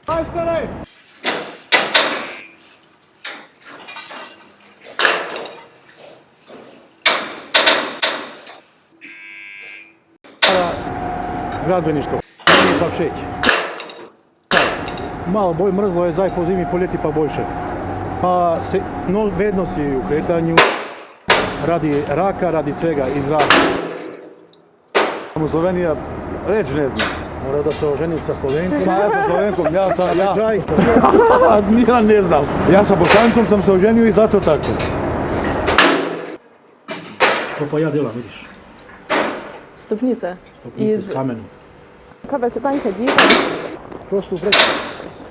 Majstore! Gradbeništvo, pa všeć. Malo bolj mrzlo je zdaj po zimi, po ljeti pa boljše. Pa se, no, vedno si u kretanju, radi raka, radi svega, iz raka. U Slovenija, reći ne znam. Mora da se oženi sa Slovenkom. Ja sa Slovenkom, ja ne znam. Ja sa Bosankom sam se oženio i zato tako. To pa ja delam, vidiš. Stopnice. Stopnice s kamenom. Kaj pa se tam kadi? Prosto preko.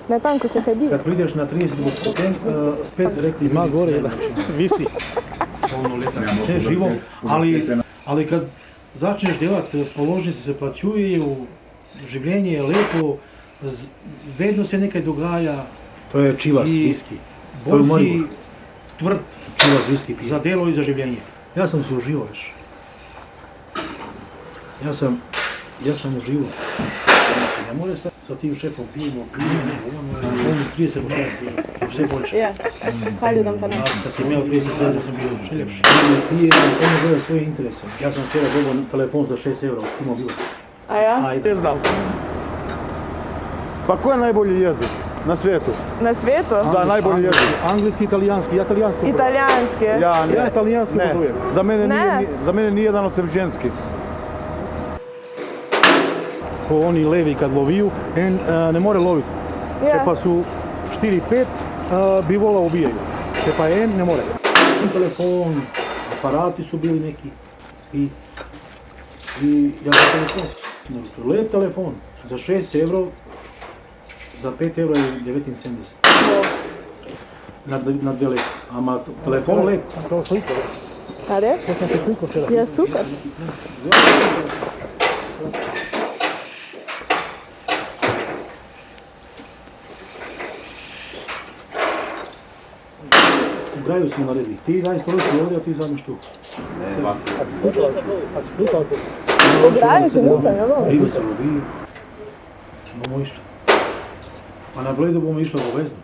Na tanko se kadi. Kad prideš na 30 potem, spet rekli ima gore, da visi. Ono leta, sve živo, ali kad začneš delati, položnice se plaćuju, življenje je lepo, vedno se nekaj dogaja. To je čivas, viski. Bolj si tvrd čivas, viski pije. Za delo i za življenje. Ja sam se uživao već. Ja sam uživao. Ne more sa tim šefom pijemo, on 30 sve boljše. Ja, hvalju dam pa ne. Kad sam imao 30 godina sam bio še ljepši. Pije, ono gleda svoje interese. Ja sam včera dobao telefon za 6 eura, Cimo bilo. A ja? Ajde. Ne znam. Pa ko je najbolji jezik na svijetu? Na svijetu? Da, najbolji jezik. Anglijski, italijanski, ja italijanski. Italijanski. Ja italijanski govorim. Za mene nije jedan od ženski. Ko oni levi kad loviju, ne more loviti. Ja. Pa su 4-5 bi vola ubijaju. Pa ne more. Telefon, aparati su bili neki i ja za telefon. Lep telefon, za 6 euro, za 5 euro je 19,70. Na dvije lep. Ama telefon lep. To super. Kare? To sam se klikao sada. Ja, super. U graju smo naredili. Ti daj stolicu ovdje, a ti zadnju štuku. A si slikao to? U graju se nisam, jel? Riba se lovi. Bomo išli. A na Bledu bomo išli obavezno.